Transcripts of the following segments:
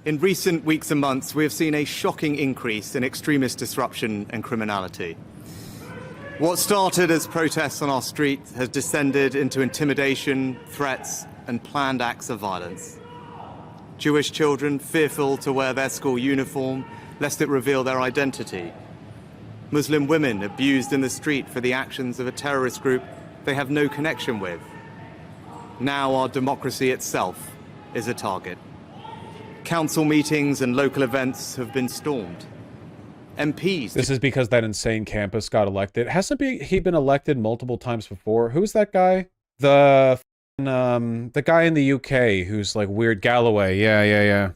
In recent weeks and months, we have seen a shocking increase in extremist disruption and criminality. What started as protests on our street has descended into intimidation, threats, and planned acts of violence. Jewish children fearful to wear their school uniform lest it reveal their identity. Muslim women abused in the street for the actions of a terrorist group they have no connection with. Now our democracy itself is a target. Council meetings and local events have been stormed. MPs... This is because that insane campus got elected. Hasn't he been elected multiple times before? Who's that guy? The guy in the UK who's like weird Galloway. Yeah.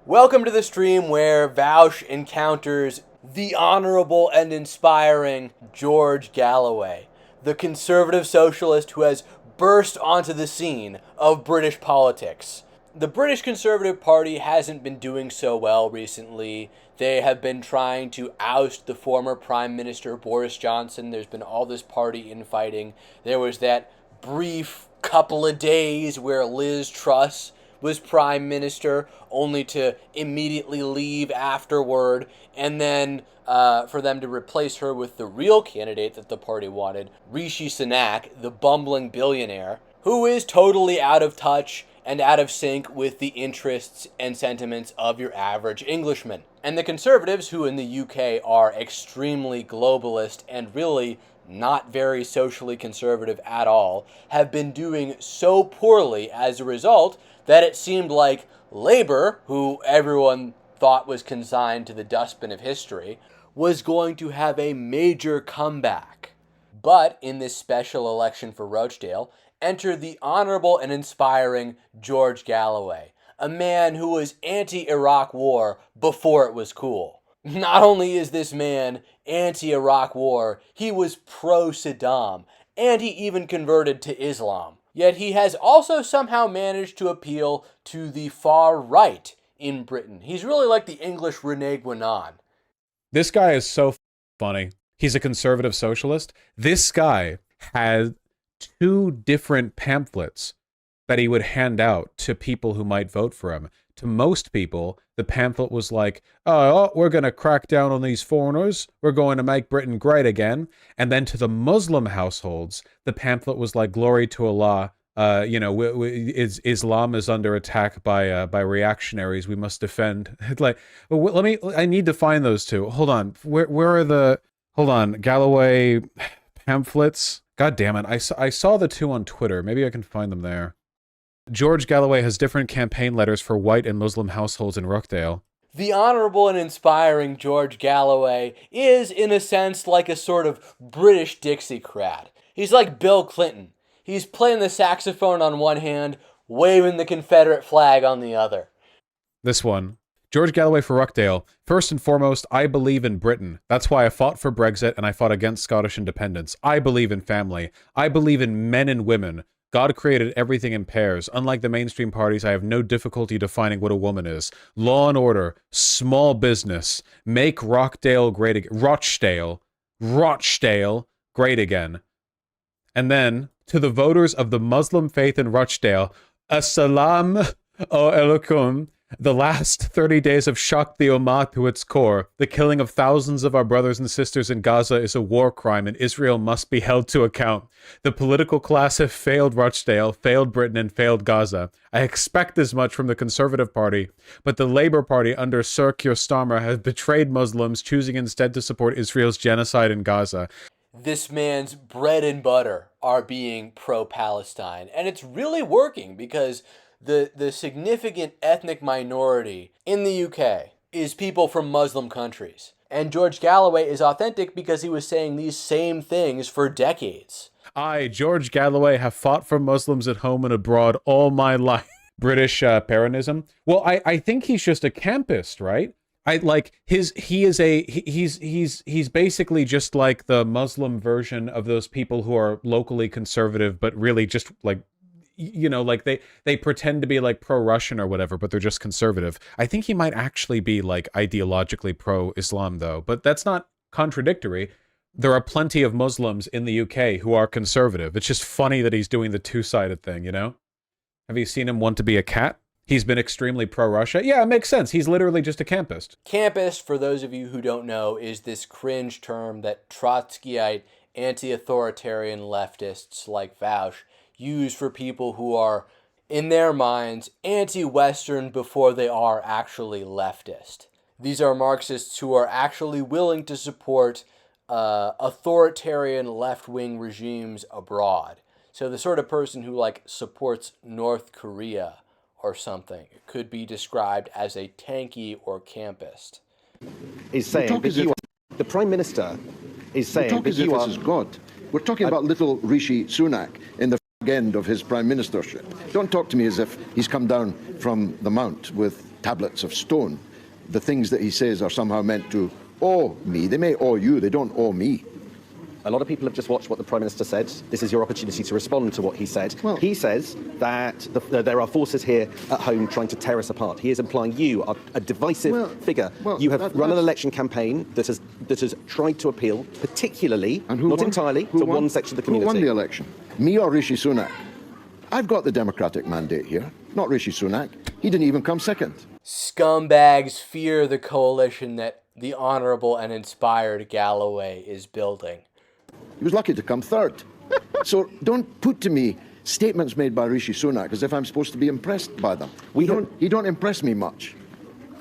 Welcome to the stream where Vaush encounters the honorable and inspiring George Galloway, the conservative socialist who has burst onto the scene of British politics. The British Conservative Party hasn't been doing so well recently. They have been trying to oust the former Prime Minister Boris Johnson. There's been all this party infighting. There was that brief couple of days where Liz Truss was Prime Minister, only to immediately leave afterward, and then for them to replace her with the real candidate that the party wanted, Rishi Sunak, the bumbling billionaire, who is totally out of touch and out of sync with the interests and sentiments of your average Englishman. And the Conservatives, who in the UK are extremely globalist and really not very socially conservative at all, have been doing so poorly as a result that it seemed like Labour, who everyone thought was consigned to the dustbin of history, was going to have a major comeback. But in this special election for Rochdale, entered the honorable and inspiring George Galloway, a man who was anti-Iraq war before it was cool. Not only is this man anti-Iraq war, he was pro-Saddam, and he even converted to Islam. Yet he has also somehow managed to appeal to the far right in Britain. He's really like the English Rene Guénon. This guy is so funny. He's a conservative socialist. This guy had 2 different pamphlets that he would hand out to people who might vote for him. To most people, the pamphlet was like, oh, we're going to crack down on these foreigners. We're going to make Britain great again. And then to the Muslim households, the pamphlet was like, glory to Allah. Islam is under attack by reactionaries. We must defend. Like, I need to find those 2. Hold on. Where are the, hold on, Galloway pamphlets? God damn it. I saw the 2 on Twitter. Maybe I can find them there. George Galloway has different campaign letters for white and Muslim households in Rochdale. The honorable and inspiring George Galloway is, in a sense, like a sort of British Dixiecrat. He's like Bill Clinton. He's playing the saxophone on one hand, waving the Confederate flag on the other. This one. George Galloway for Rochdale. First and foremost, I believe in Britain. That's why I fought for Brexit and I fought against Scottish independence. I believe in family. I believe in men and women. God created everything in pairs. Unlike the mainstream parties, I have no difficulty defining what a woman is. Law and order, small business, make Rochdale great again. Rochdale great again. And then, to the voters of the Muslim faith in Rochdale, Assalamu alaikum. The last 30 days have shocked the Ummah to its core. The killing of thousands of our brothers and sisters in Gaza is a war crime, and Israel must be held to account. The political class have failed Rochdale, failed Britain, and failed Gaza. I expect as much from the Conservative Party, but the Labour Party under Sir Keir Starmer has betrayed Muslims, choosing instead to support Israel's genocide in Gaza. This man's bread and butter are being pro-Palestine, and it's really working because the significant ethnic minority in the UK is people from Muslim countries. And George Galloway is authentic because he was saying these same things for decades. I, George Galloway, have fought for Muslims at home and abroad all my life. British Peronism. Well, I think he's just a campist, right? He's basically just like the Muslim version of those people who are locally conservative, but really just like, you know, like they pretend to be like pro-Russian or whatever, but they're just conservative. I think he might actually be like ideologically pro-Islam though, but that's not contradictory. There are plenty of Muslims in the UK who are conservative. It's just funny that he's doing the two-sided thing, you know? Have you seen him want to be a cat? He's been extremely pro-Russia. Yeah, it makes sense. He's literally just a campist. Campist, for those of you who don't know, is this cringe term that Trotskyite, anti-authoritarian leftists like Vaush use for people who are, in their minds, anti-Western before they are actually leftist. These are Marxists who are actually willing to support authoritarian left-wing regimes abroad. So the sort of person who supports North Korea or something could be described as a tanky or campist. Is saying that you are, the Prime Minister is saying that you are... This is God. We're talking about little Rishi Sunak in the end of his prime ministership. Don't talk to me as if he's come down from the mount with tablets of stone. The things that he says are somehow meant to awe me. They may awe you, they don't awe me. A lot of people have just watched what the Prime Minister said. This is your opportunity to respond to what he said. Well, he says that there are forces here at home trying to tear us apart. He is implying you are a divisive figure. You have run an election campaign that has tried to appeal, particularly, not entirely, to one section of the community. Who won the election? Me or Rishi Sunak? I've got the Democratic mandate here, not Rishi Sunak. He didn't even come second. Scumbags fear the coalition that the honorable and inspired Galloway is building. He was lucky to come third. So don't put to me statements made by Rishi Sunak as if I'm supposed to be impressed by them. He don't impress me much.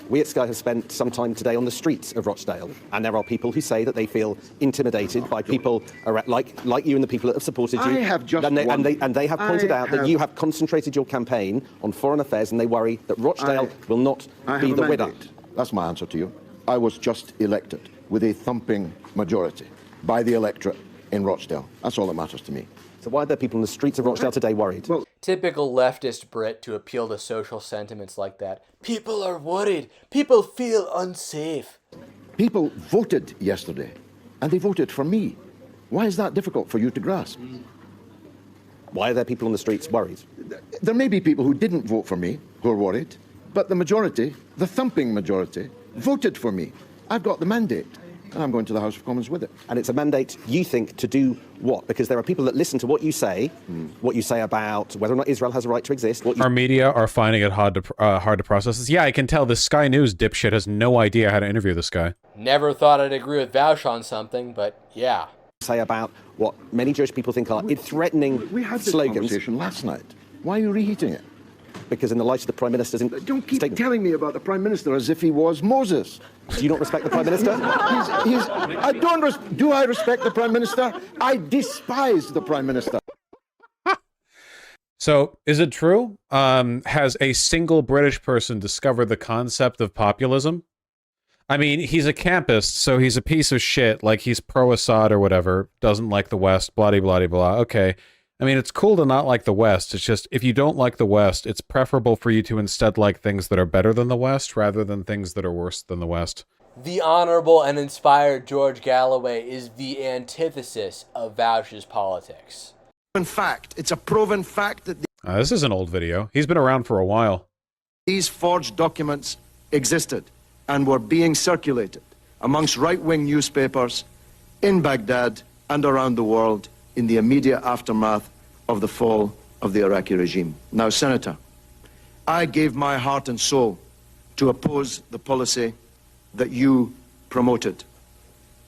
We at Sky have spent some time today on the streets of Rochdale, and there are people who say that they feel intimidated by people like you and the people that have supported you. I have just and they have pointed out that you have concentrated your campaign on foreign affairs, and they worry that Rochdale will not be the winner. That's my answer to you. I was just elected with a thumping majority by the electorate in Rochdale. That's all that matters to me. So why are there people in the streets of Rochdale today worried? Well, typical leftist Brit to appeal to social sentiments like that. People are worried. People feel unsafe. people voted yesterday, and they voted for me. Why is that difficult for you to grasp? Why are there people on the streets worried? There may be people who didn't vote for me who are worried, but the majority, the thumping majority, voted for me. I've got the mandate, and I'm going to the House of Commons with it. And it's a mandate, you think, to do what? Because there are people that listen to what you say about whether or not Israel has a right to exist. Our media are finding it hard to process this. Yeah, I can tell the Sky News dipshit has no idea how to interview this guy. Never thought I'd agree with Vaush on something, but yeah. Say about what many Jewish people think are threatening We had this slogans. conversation last night. Why are you reheating it? Because in the light of the Prime Minister's Don't keep statement. telling me about the Prime Minister as if he was Moses. Do you not respect the Prime Minister? Do I respect the Prime Minister? I despise the Prime Minister. So, is it true? Has a single British person discovered the concept of populism? I mean, he's a campist, so he's a piece of shit, like he's pro-Assad or whatever, doesn't like the West, blah-de-blah-de-blah. Okay. I mean, it's cool to not like the West. It's just, if you don't like the West, it's preferable for you to instead like things that are better than the West, rather than things that are worse than the West. The honorable and inspired George Galloway is the antithesis of Vaush's politics. In fact, it's a proven fact that This is an old video. He's been around for a while. these forged documents existed and were being circulated amongst right-wing newspapers in Baghdad and around the world in the immediate aftermath of the fall of the Iraqi regime. Now, Senator, I gave my heart and soul to oppose the policy that you promoted.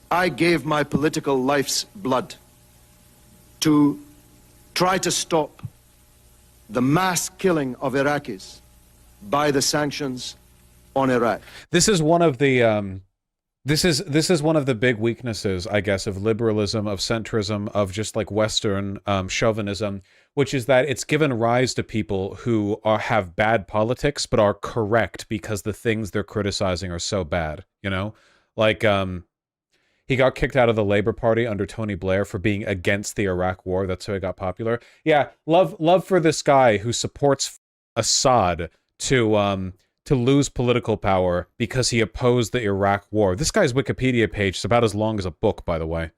I gave my political life's blood to try to stop the mass killing of Iraqis by the sanctions on Iraq. This is one of the this is one of the big weaknesses, I guess, of liberalism, of centrism, of just like Western chauvinism, which is that it's given rise to people who have bad politics but are correct because the things they're criticizing are so bad. You know, like he got kicked out of the Labour Party under Tony Blair for being against the Iraq War. That's how he got popular. Yeah, love for this guy who supports Assad to lose political power because he opposed the Iraq War. This guy's Wikipedia page is about as long as a book, by the way.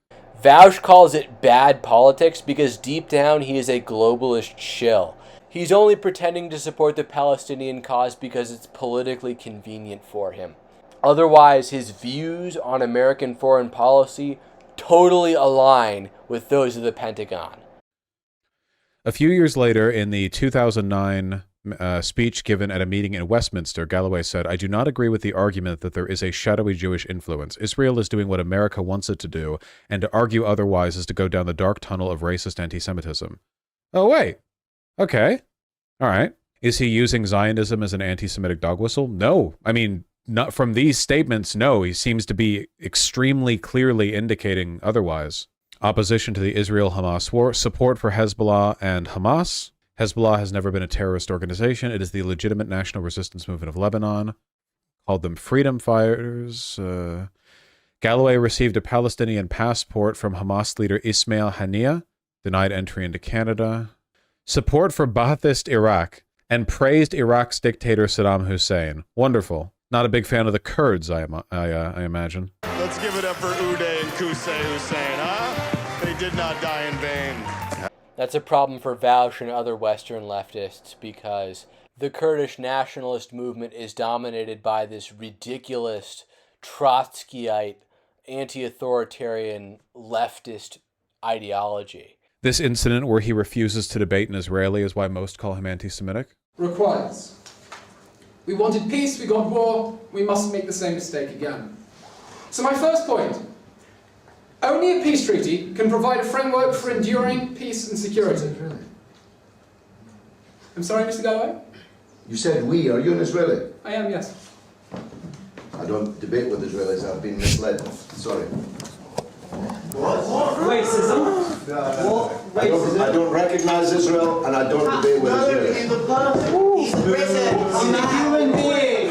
Vaush calls it bad politics because deep down he is a globalist shill. He's only pretending to support the Palestinian cause because it's politically convenient for him. Otherwise, his views on American foreign policy totally align with those of the Pentagon. A few years later, in the 2009 speech given at a meeting in Westminster, Galloway said, "I do not agree with the argument that there is a shadowy Jewish influence. Israel is doing what America wants it to do, and to argue otherwise is to go down the dark tunnel of racist anti-Semitism." Oh, wait. Okay. All right. Is he using Zionism as an anti-Semitic dog whistle? No. I mean, not from these statements, no. He seems to be extremely clearly indicating otherwise. Opposition to the Israel-Hamas war, support for Hezbollah and Hamas. Hezbollah has never been a terrorist organization. It is the legitimate national resistance movement of Lebanon. Called them freedom fighters. Galloway received a Palestinian passport from Hamas leader Ismail Haniyeh, denied entry into Canada. Support for Ba'athist Iraq, and praised Iraq's dictator Saddam Hussein. Wonderful. Not a big fan of the Kurds, I imagine. Let's give it up for Uday and Qusay Hussein, huh? They did not die in vain. That's a problem for Vaush and other Western leftists because the Kurdish nationalist movement is dominated by this ridiculous Trotskyite, anti-authoritarian leftist ideology. This incident where he refuses to debate an Israeli is why most call him anti-Semitic? Requires. We wanted peace, we got war, we mustn't make the same mistake again. So my first point, only a peace treaty can provide a framework for enduring peace and security. I'm sorry, Mr. Galloway? You said we. Are you an Israeli? I am, yes. I don't debate with Israelis. I've been misled. Sorry. What? Racism? What? Racism? I don't recognize Israel, and I don't debate with Israelis. In the person, he's British. I'm a human being.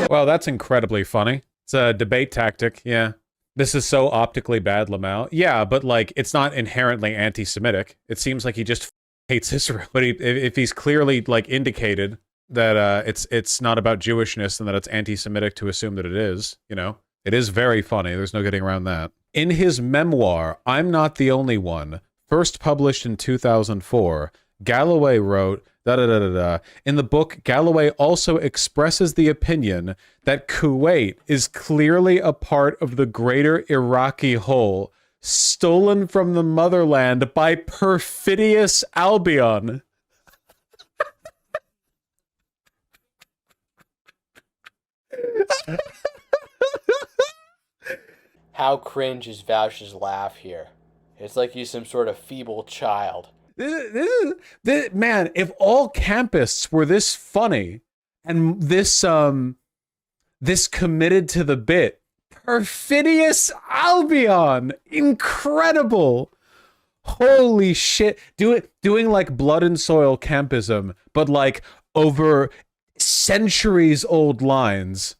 Well, that's incredibly funny. It's a debate tactic, yeah. This is so optically bad, Lamau. Yeah, but like, it's not inherently anti-Semitic. It seems like he just hates Israel. But if he's clearly like indicated that it's not about Jewishness and that it's anti-Semitic to assume that it is, you know, it is very funny. There's no getting around that. In his memoir, I'm Not the Only One, first published in 2004, Galloway wrote, In the book, Galloway also expresses the opinion that Kuwait is clearly a part of the greater Iraqi whole, stolen from the motherland by perfidious Albion. How cringe is Vaush's laugh here? It's like he's some sort of feeble child. This, man, if all campists were this funny and this committed to the bit, perfidious Albion, incredible. Holy shit. Doing like blood and soil campism, but like over centuries old lines.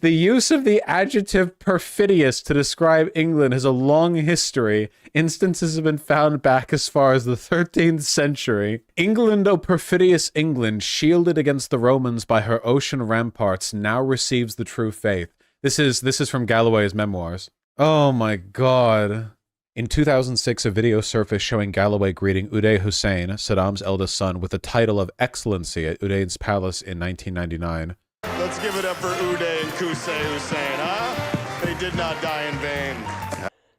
The use of the adjective perfidious to describe England has a long history. Instances have been found back as far as the 13th century. England, oh perfidious England, shielded against the Romans by her ocean ramparts, now receives the true faith. This is from Galloway's memoirs. Oh my god. In 2006, a video surfaced showing Galloway greeting Uday Hussein, Saddam's eldest son, with the title of Excellency at Uday's palace in 1999. Let's give it up for Uday and Qusay Hussein, huh? They did not die in vain.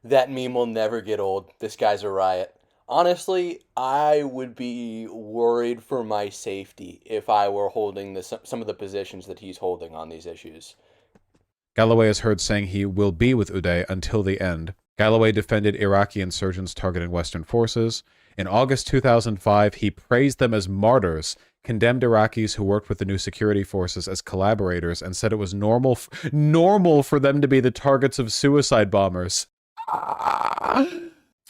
That meme will never get old. This guy's a riot. Honestly, I would be worried for my safety if I were holding some of the positions that he's holding on these issues. Galloway is heard saying he will be with Uday until the end. Galloway defended Iraqi insurgents targeting Western forces. In August 2005, he praised them as martyrs, condemned Iraqis who worked with the new security forces as collaborators, and said it was normal for them to be the targets of suicide bombers.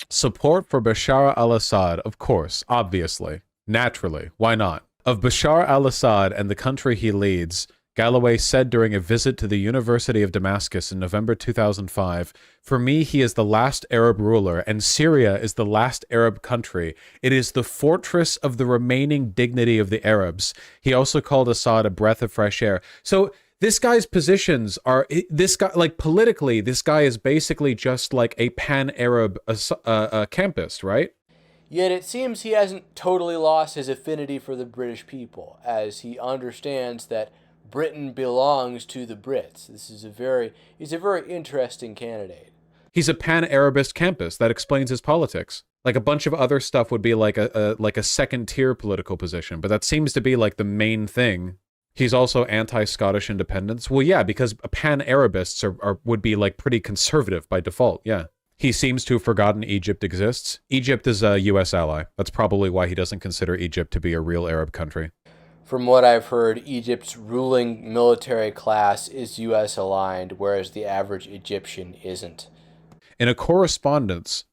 Support for Bashar al-Assad, of course, obviously, naturally, why not? Of Bashar al-Assad and the country he leads, Galloway said during a visit to the University of Damascus in November 2005, "For me, he is the last Arab ruler, and Syria is the last Arab country. It is the fortress of the remaining dignity of the Arabs." He also called Assad a breath of fresh air. So this guy's positions are, this guy, like politically, this guy is basically just like a pan-Arab campist, right? Yet it seems he hasn't totally lost his affinity for the British people, as he understands that Britain belongs to the Brits. He's a very interesting candidate. He's a pan-Arabist campus. That explains his politics. Like a bunch of other stuff would be like a second-tier political position, but that seems to be like the main thing. He's also anti-Scottish independence. Well, yeah, because pan-Arabists would be like pretty conservative by default, yeah. He seems to have forgotten Egypt exists. Egypt is a U.S. ally. That's probably why he doesn't consider Egypt to be a real Arab country. From what I've heard, Egypt's ruling military class is U.S. aligned, whereas the average Egyptian isn't. In a correspondence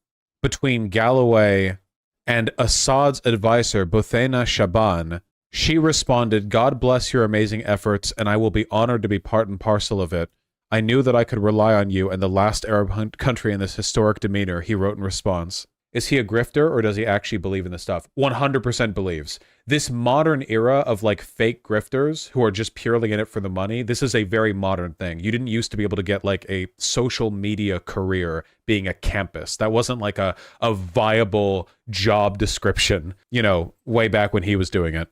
between Galloway and Assad's advisor, Buthena Shaban, she responded, "God bless your amazing efforts, and I will be honored to be part and parcel of it. I knew that I could rely on you and the last Arab country in this historic demeanor," he wrote in response. Is he a grifter, or does he actually believe in this stuff? 100% believes. This modern era of like fake grifters who are just purely in it for the money, this is a very modern thing. You didn't used to be able to get like a social media career being a campus. That wasn't like a viable job description, you know, way back when he was doing it.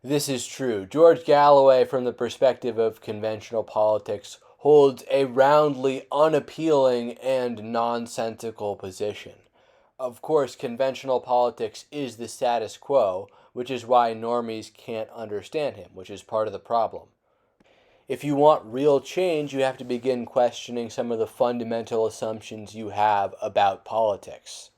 This is true. George Galloway, from the perspective of conventional politics, holds a roundly unappealing and nonsensical position. Of course, conventional politics is the status quo, which is why normies can't understand him, which is part of the problem. If you want real change, you have to begin questioning some of the fundamental assumptions you have about politics.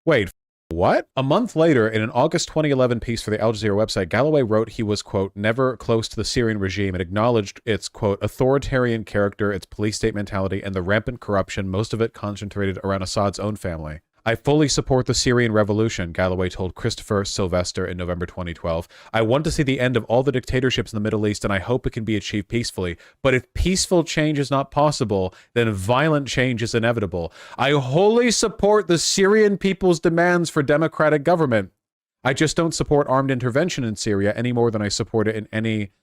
Wait, what? A month later, in an August 2011 piece for the Al Jazeera website, Galloway wrote he was, quote, never close to the Syrian regime and acknowledged its, quote, authoritarian character, its police state mentality, and the rampant corruption, most of it concentrated around Assad's own family. I fully support the Syrian revolution, Galloway told Christopher Sylvester in November 2012. I want to see the end of all the dictatorships in the Middle East, and I hope it can be achieved peacefully. But if peaceful change is not possible, then violent change is inevitable. I wholly support the Syrian people's demands for democratic government. I just don't support armed intervention in Syria any more than I support it in any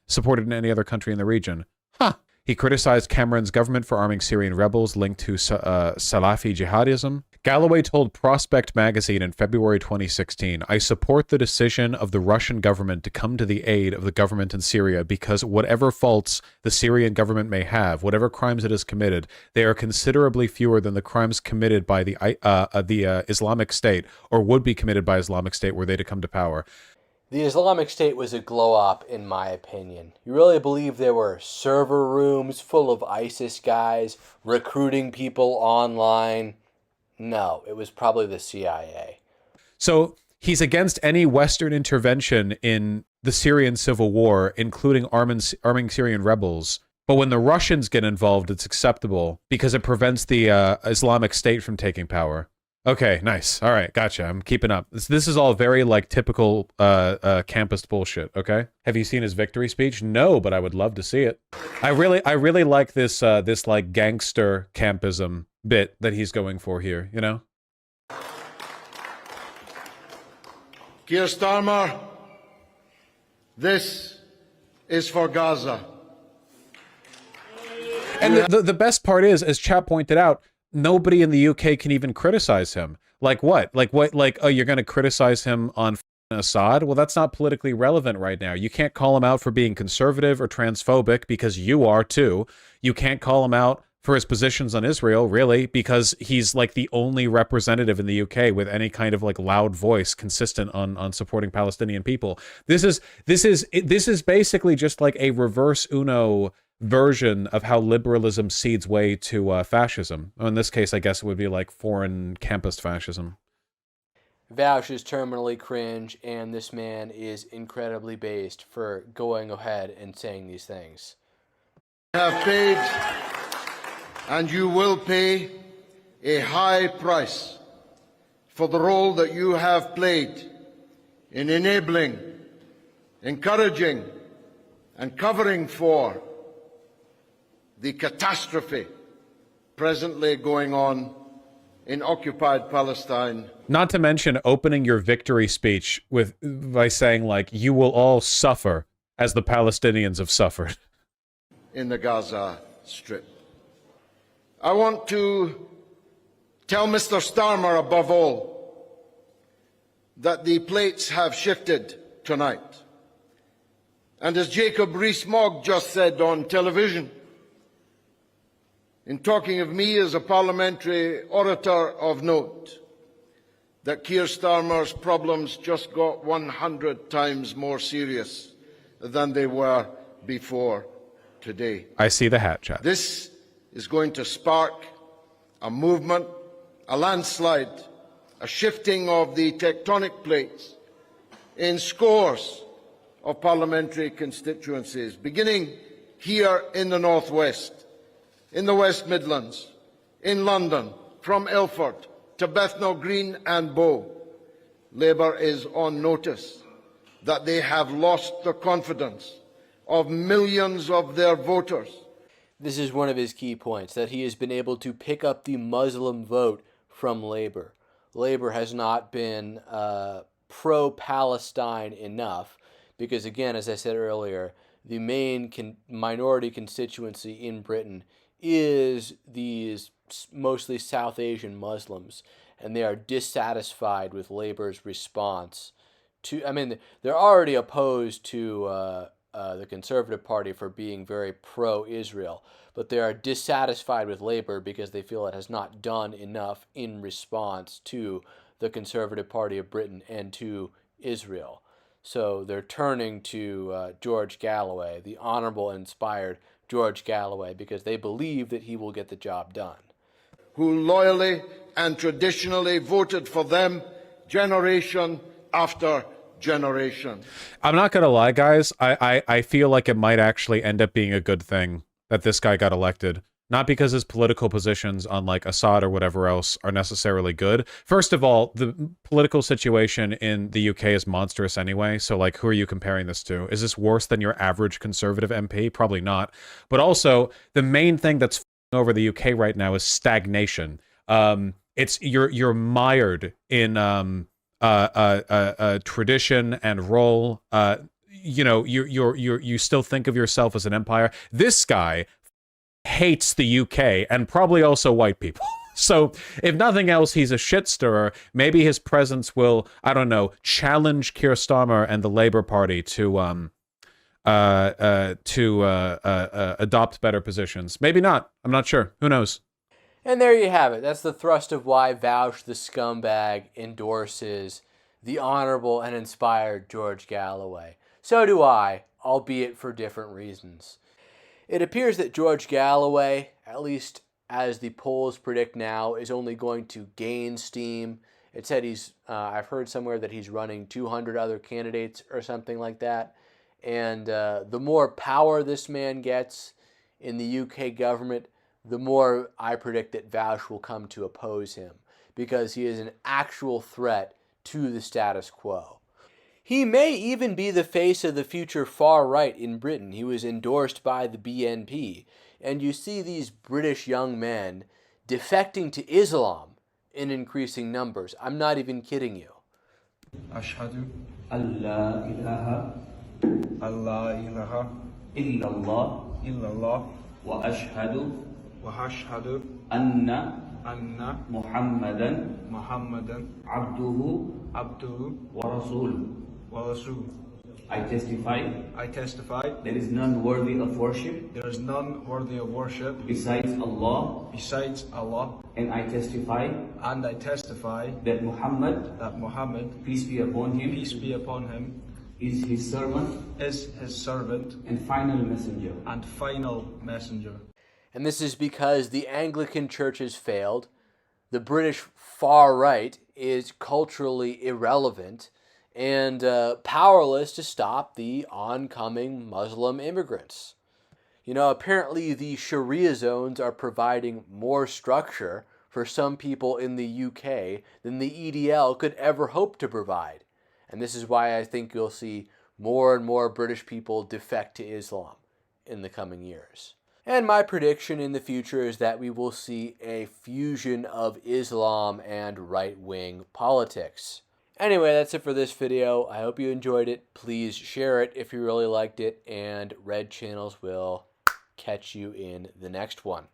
other country in the region. Huh. He criticized Cameron's government for arming Syrian rebels linked to Salafi jihadism. Galloway told Prospect magazine in February 2016, I support the decision of the Russian government to come to the aid of the government in Syria because whatever faults the Syrian government may have, whatever crimes it has committed, they are considerably fewer than the crimes committed by the Islamic State or would be committed by Islamic State were they to come to power. The Islamic State was a glow-up, in my opinion. You really believe there were server rooms full of ISIS guys recruiting people online? No, it was probably the CIA. So he's against any Western intervention in the Syrian civil war, including arming Syrian rebels. But when the Russians get involved, it's acceptable because it prevents the Islamic State from taking power. Okay, nice. All right, gotcha. I'm keeping up. This is all very like typical campus bullshit. Okay. Have you seen his victory speech? No, but I would love to see it. I really like this this like gangster campism bit that he's going for here. You know. Keir Starmer, this is for Gaza. And the best part is, as Chap pointed out, nobody in the UK can even criticize him. Like what? Like what? Like, oh, you're going to criticize him on Assad? Well, that's not politically relevant right now. You can't call him out for being conservative or transphobic because you are too. You can't call him out for his positions on Israel, really, because he's like the only representative in the UK with any kind of like loud voice consistent on supporting Palestinian people. This is basically just like a reverse Uno version of how liberalism seeds way to fascism. In this case, I guess it would be like foreign campus fascism. Vaush is terminally cringe, and this man is incredibly based for going ahead and saying these things. Have paid, and you will pay, a high price for the role that you have played in enabling, encouraging, and covering for the catastrophe presently going on in occupied Palestine. Not to mention opening your victory speech by saying, like, you will all suffer as the Palestinians have suffered. In the Gaza Strip. I want to tell Mr. Starmer, above all, that the plates have shifted tonight. And as Jacob Rees-Mogg just said on television, in talking of me as a parliamentary orator of note, that Keir Starmer's problems just got 100 times more serious than they were before today. I see the hat, Chad. This is going to spark a movement, a landslide, a shifting of the tectonic plates in scores of parliamentary constituencies, beginning here in the North West, in the West Midlands, in London, from Ilford to Bethnal Green and Bow. Labour is on notice that they have lost the confidence of millions of their voters. This is one of his key points, that he has been able to pick up the Muslim vote from Labour. Labour has not been pro-Palestine enough because, again, as I said earlier, the main minority constituency in Britain is these mostly South Asian Muslims, and they are dissatisfied with Labour's response to, I mean, they're already opposed to the Conservative Party for being very pro-Israel, but they are dissatisfied with Labour because they feel it has not done enough in response to the Conservative Party of Britain and to Israel. So they're turning to George Galloway, the honourable and inspired George Galloway, because they believe that he will get the job done. Who loyally and traditionally voted for them generation after generation. I'm not gonna lie, guys. I feel like it might actually end up being a good thing that this guy got elected. Not because his political positions on like Assad or whatever else are necessarily good. First of all, the political situation in the UK is monstrous anyway, so like who are you comparing this to? Is this worse than your average Conservative MP? Probably not. But also, the main thing that's f***ing over the UK right now is stagnation. It's you're mired in tradition and role. You know, you still think of yourself as an empire. This guy hates the UK and probably also white people. So if nothing else, he's a shit stirrer. Maybe his presence will, I don't know, challenge Keir Starmer and the Labour Party to adopt better positions. Maybe not. I'm not sure. Who knows? And there you have it. That's the thrust of why Vaush the scumbag endorses the honourable and inspired George Galloway. So do I, albeit for different reasons. It appears that George Galloway, at least as the polls predict now, is only going to gain steam. It said I've heard somewhere that he's running 200 other candidates or something like that. And the more power this man gets in the UK government, the more I predict that Vaush will come to oppose him, because he is an actual threat to the status quo. He may even be the face of the future far right in Britain. He was endorsed by the BNP. And you see these British young men defecting to Islam in increasing numbers. I'm not even kidding you. Ashhadu Allah ilaha illallah wa ashhadu anna Muhammadan abduhu wa rasuluh. I testify there is none worthy of worship besides Allah, and I testify that Muhammad, peace be upon him, is his servant and final messenger. And this is because the Anglican Church has failed, the British far right is culturally irrelevant, and powerless to stop the oncoming Muslim immigrants. You know, apparently the Sharia zones are providing more structure for some people in the UK than the EDL could ever hope to provide. And this is why I think you'll see more and more British people defect to Islam in the coming years. And my prediction in the future is that we will see a fusion of Islam and right-wing politics. Anyway, that's it for this video. I hope you enjoyed it. Please share it if you really liked it, and Red Channels will catch you in the next one.